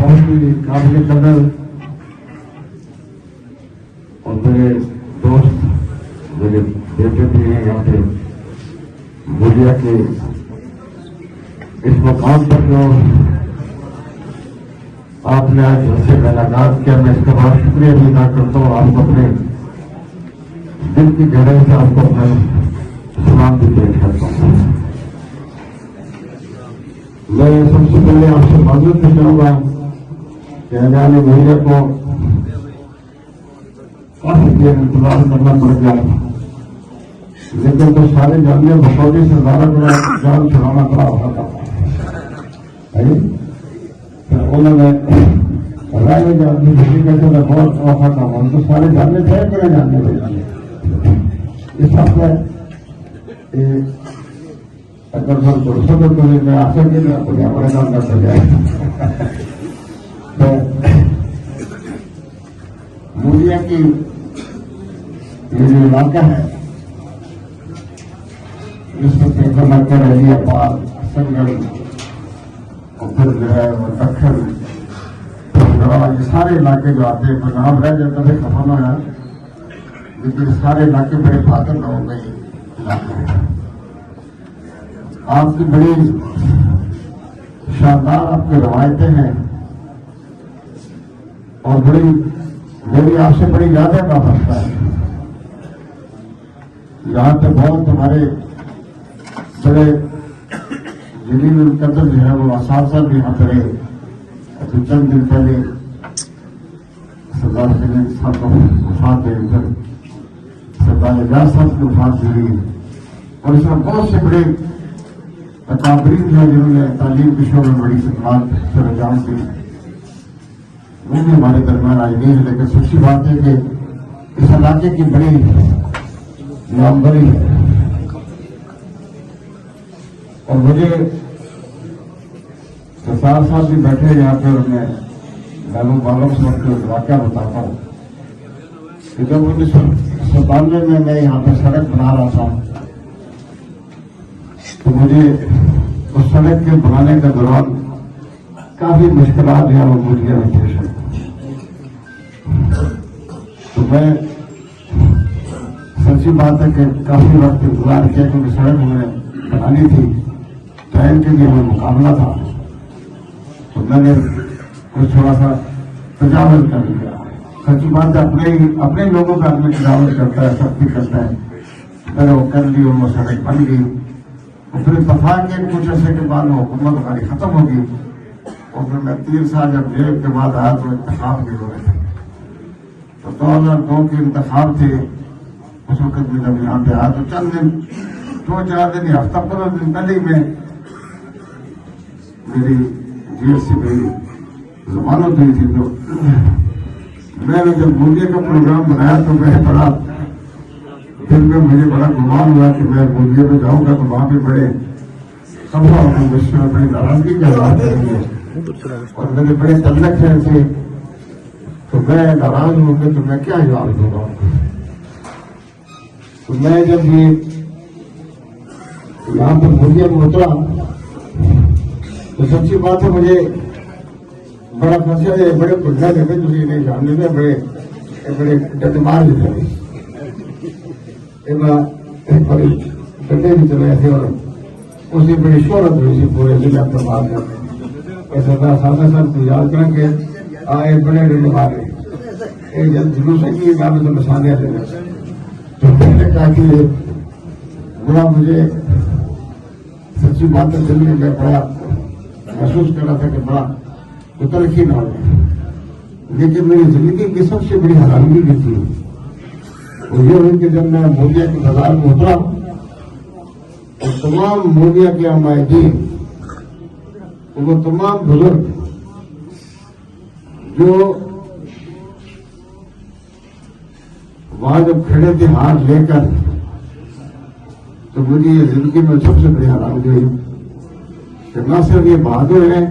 बहुत ही काबिल कदर और मेरे दोस्त, मेरे बेटे भी हैं यहाँ पे बोलिया के इस मकाम पर जो आपने आज हमसे मुलाकात किया, मैं इसका बहुत शुक्रिया भी अदा करता हूँ। आपको अपने दिल की गहराई से आपको अपना सलाम भी पेश करता हूँ। मैं सबसे पहले आपसे माजूर भी चाहूंगा कि अजाने भैया को काफी देर इंतजार करना पड़ गया, लेकिन तो सारे जानने भसौड़ी से ज्यादा बड़ा जान छुड़ाना पड़ा हुआ था। फिर उन्होंने राय जानने भूमि कैसे मैं बहुत औखा था, हम तो सारे जानने थे करे जानने भैया इस हफ्ते अगर मैं दोस्तों को मैं आशा के लिए कोई हमारे नाम कर सके तो मूलिया की ये जो इलाका है इसमें पेपर लगकर रही अपार संगल और फिर जो है दक्षिण ये सारे इलाके जो आते हैं नाम रह जाता है खफा ना है, लेकिन सारे इलाके बड़े भागल हो गए इलाके हैं। आपकी बड़ी शानदार आपकी रवायतें हैं और बड़ी मेरी आपसे बड़ी यादें वाबस्ता है। यहाँ पे बहुत हमारे बड़े जलील कदर जो है वो असासा भी यहाँ पे अभी चंद दिन पहले सरदार सलीम साहब को वफात है, उधर सरदार एजाज साहब की वफात हुई और इसमें बहुत से बड़े अकाबरीन जो है जिन्होंने तालीम के शोबे में बड़ी खिदमत सर अंजाम दी, वो भी हमारे दरमियान आई नहीं है। लेकिन सच्ची बात है कि इस इलाके की बड़ी नामवरी है और मुझे सरदार साहब भी बैठे यहाँ पे और मैं लालू बालों से वाक्य बताता हूँ कि जब 1997 में मैं यहाँ पे सड़क बना रहा था तो मुझे उस सड़क के बनाने के दौरान काफी मुश्किलात यहाँ मूलिया में पेश आई। तो मैं सच्ची बात है कि काफी वक्त इंतजार किया क्योंकि सड़क हमें बनानी थी, ट्रेन के लिए हमें मुकाबला था, तो मैंने कुछ थोड़ा सा तजावज कर लिया। सच्ची बात है अपने लोगों का आदमी तजावज करता है, सख्ती करता है, मैंने वो कर ली और वो सड़क बन गई। और फिर इत्तफाक के कुछ अर्से के बाद हुकूमत हमारी खत्म होगी और फिर मैं 3 साल जब जेल के बाद आया तो इंतखाब भी हो रहे थे। तो 2002 के इंतखाब थे, उस वक्त में जब यहाँ पे आया तो चंद दिन 2-4 दिन या हफ्ता 15 दिन पहले मैं मेरी जेल से मेरी जमानत हुई थी। तो मैंने जब मूलिया का प्रोग्राम बनाया तो मैं बड़ा फिर में मुझे बड़ा गुमान हुआ कि मैं मूलिया में जाऊंगा तो वहां पे बड़े सभा होंगे, विश्व में बड़ी नाराजगी का बात करेंगे और मेरे बड़े तल्लक है ऐसे, तो मैं नाराज होंगे तो मैं क्या जवाब दूंगा। तो मैं जब ये यहाँ पर मूलिया में उतरा तो सच्ची बात है मुझे बड़ा फंसा है, बड़े खुदा लगे तुझे नहीं जानने में बड़े डटमार भी थे, बड़ी गड्ढे भी चले थे और उसकी बड़ी शोहरत हुई थी पूरे जिले अहतमाल में। सरदार साहब को याद करेंगे आए बड़े डटमार एक जब जुलूस की नाम तो निशानियां देने तो मैंने कहा कि बड़ा मुझे सच्ची बात है दिल में मैं बड़ा महसूस कर रहा था कि बड़ा तरक्की ना हो, लेकिन मेरी जिंदगी की सबसे बड़ी हैरानगी भी थी वो ये हुई कि जब मैं मूलिया के बाजार में उतरा तो तमाम मूलिया के अमायदीन वो तमाम बुजुर्ग जो वहां जब खड़े थे हाथ लेकर, तो मुझे ये जिंदगी में सबसे बड़ी हैरानगी हुई कि न सिर्फ ये बहादुर है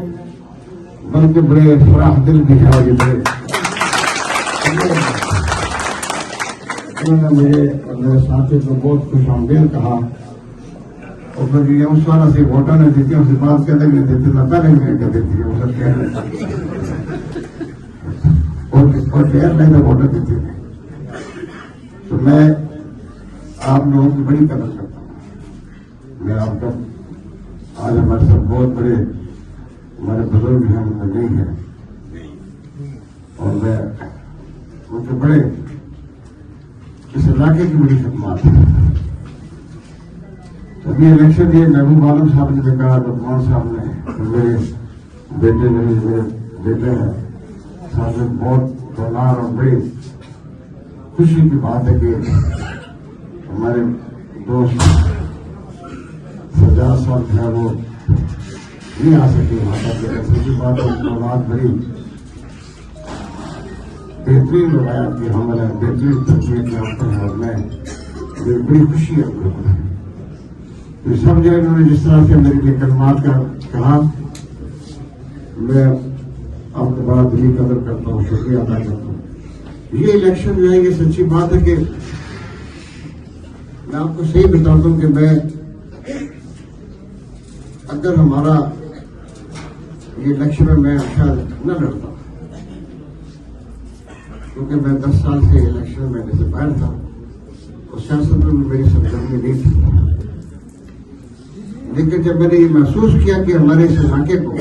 बल्कि बड़े फराह दिल भी है। ये बड़े उन्होंने मुझे और मेरे साथी को बहुत खुश आमदीद कहा और फिर ये उस वाला से वोटर ने देती उसे बात कहने नहीं देती, न पहले नहीं कर देती है, वो सब कहने और फेयर नहीं तो वोटर देते थे। तो मैं आप लोगों की बड़ी कदर करता हूँ। मैं आपका आज हमारे सब बहुत बड़े हमारे बुजुर्ग हैं, उनमें नहीं है, और मैं उनके बड़े इस इलाके की बड़ी खिदमत है। अभी इलेक्शन ये महबूब आलम साहब ने भी कहा, रब्बान साहब ने, मेरे बेटे ने, मेरे बेटे हैं साहब ने, बहुत तोलार और बड़ी खुशी की बात है कि हमारे दोस्त सजाद साहब है वो नहीं आ सके वहां पर। सच्ची बात है, उसकी बात बड़ी बेहतरीन रवायत की हमला है, बेहतरीन तस्वीर के ऊपर है, और मैं बड़ी खुशी है उनके ऊपर। ये सब जगह उन्होंने जिस तरह से मेरे लिए कलमात का कहा, मैं आपको बड़ा दिली कदर करता हूँ, शुक्रिया अदा करता हूँ। ये इलेक्शन जो है, ये सच्ची बात है कि मैं आपको सही बताता हूँ कि मैं अगर हमारा ये इलेक्शन में मैं शायद न लड़ता, क्योंकि मैं 10 साल से इलेक्शन में से बाहर था और सियासत में मेरी सरगर्मी नहीं थी। लेकिन जब मैंने ये महसूस किया कि हमारे इस इलाके को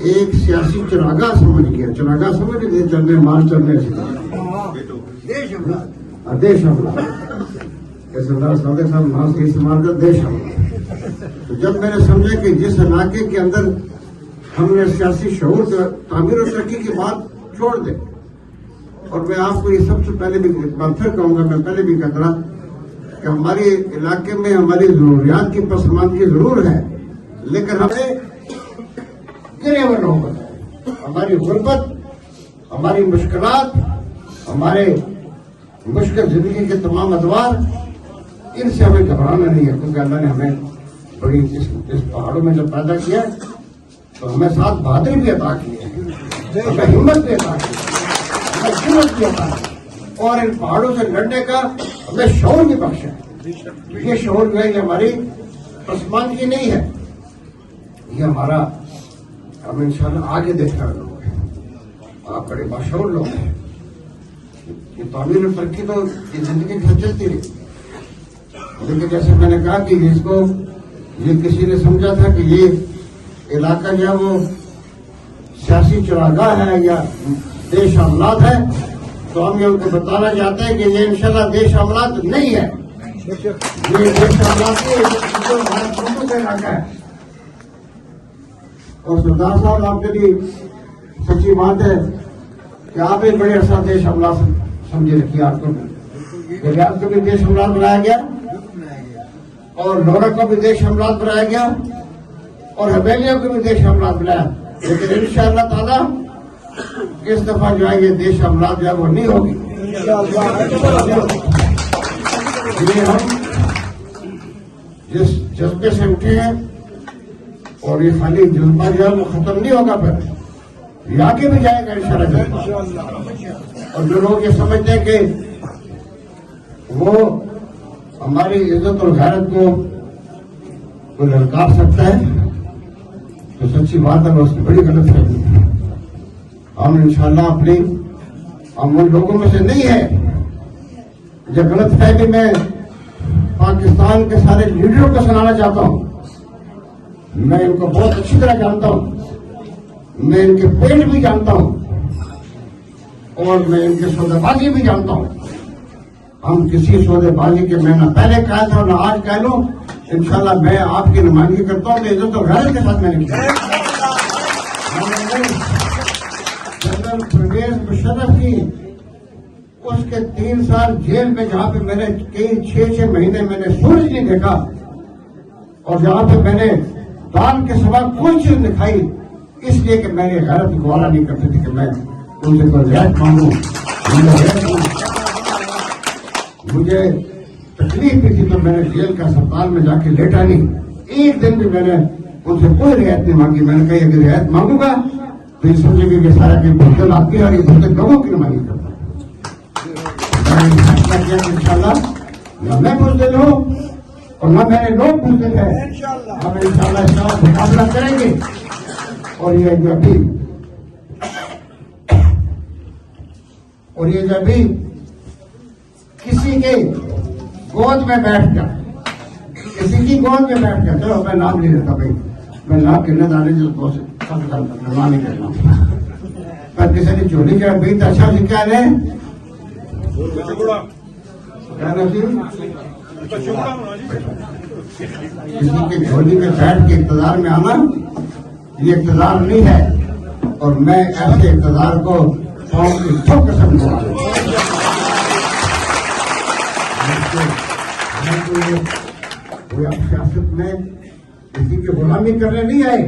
एक सियासी चरागा समझ गया, चरागा समझ गए, चलने मार चलने से देश हमला, सरदार सादे साहब नाम से इस्तेमाल कर देश हमला। तो जब मैंने समझा कि जिस इलाके के अंदर हमने सियासी शऊर तामीर और तरक्की की बात छोड़ दे, और मैं आपको ये सबसे पहले भी बात फिर कहूंगा, मैं पहले भी कहता रहा कि हमारे इलाके में हमारी जरूरियात की पसमानदगी जरूर है, लेकिन हमें गिरे हुए लोग हैं। हमारी गुर्बत, हमारी मुश्किलात, हमारे मुश्किल जिंदगी के तमाम अदवार, इनसे हमें घबराना नहीं है, क्योंकि अल्लाह ने हमें बड़ी इस पहाड़ों में जब पैदा किया तो हमें साथ बहादुरी भी अता की है, हमें हिम्मत भी अता की, हमें हिम्मत भी अता की, और इन पहाड़ों से लड़ने का हमें शौर भी बख्शा है। ये शौर जो है, ये हमारी पसमानदगी नहीं है, ये हमारा, हम इंशाल्लाह आगे देखने वाले लोग हैं। आप बड़े बाशऊर लोग हैं। ये तामीर और तरक्की तो ये जिंदगी के साथ चलती रही, लेकिन जैसे मैंने कहा कि इसको ये किसी ने समझा था कि ये इलाका जो है वो सियासी चरागाह है या देश अमलात है, तो हम ये उनको बताना चाहते हैं कि ये इंशाल्लाह देश अमलात नहीं है, ये देश अमलात का इलाका है। और सरदार साहब, आपके लिए सच्ची बात है कि आप एक बड़े अरसा देश अमलात समझे रखिए। आपको रियाद को भी देश अमलात बनाया गया, और नौरा को भी देश अमलात बनाया गया, और हवेलियों को भी देश अमलात बनाया, लेकिन इंशाअल्लाह ताला इस दफा जो है ये देश अमलात जो है वो नहीं होगी। ये हम जिस जज्बे से उठे हैं, और ये खाली जज्बा जो है वो खत्म नहीं होगा, फिर ये आगे भी जाएगा इंशाअल्लाह। और जो लोग ये समझते हैं कि वो हमारी इज्जत और गैरत को ललकार सकता है, तो सच्ची बात है, उसकी बड़ी गलत फहमी है। हम इंशाअल्लाह हम उन लोगों में से नहीं है जो गलत फहमी में पाकिस्तान के सारे लीडरों को सुनाना चाहता हूं। मैं इनको बहुत अच्छी तरह जानता हूं, मैं इनके पेट भी जानता हूं, और मैं इनके सौदेबाजी भी जानता हूं। हम किसी सौदेबाजी के, मैं ना पहले कहा था ना आज कह लूं, इंशाल्लाह मैं आपकी नुमाइंदगी करता हूं, इज्जत और गैरत के साथ मैंने किया। जनरल परवेज मुशर्रफ की उसके 3 साल जेल में, जहां पे मैंने कई 6 महीने मैंने सूरज नहीं देखा, और जहां पे मैंने दान के सिवा कोई चीज नहीं खाई, इसलिए कि मैंने गैरत गवारा नहीं करती थी कि मैं उनसे कोई रियायत मांगू। मुझे तकलीफ भी थी, तो मैंने जेल का अस्पताल में जाके लेटा नहीं। एक दिन भी मैंने उनसे कोई रियायत नहीं मांगी। मैंने कही अगर रियायत मांगूंगा तो ये समझेगी कि सारा कहीं भुगतल आपकी और ये भुगतल लोगों की नुमाइंदगी करता है। इंशाल्लाह न मैं बुज़दिल हूँ और न मेरे लोग बुज़दिल है। हम इंशाल्लाह इसका मुकाबला करेंगे। और ये जो अभी और ये जब भी किसी के गोद में बैठ गया, किसी की गोद में बैठ गया, चलो मैं नाम नहीं लेता भाई, मैं नाम गिरने डाले जो दोस्त नाम नहीं करना, पर किसी ने चोरी किया भाई तो अच्छा से क्या है किसी की झोली में बैठ के इक़्तिदार में आना ये इक़्तिदार नहीं है, और मैं ऐसे इक़्तिदार को कसम सियासत में किसी की गुलामी करने नहीं आए,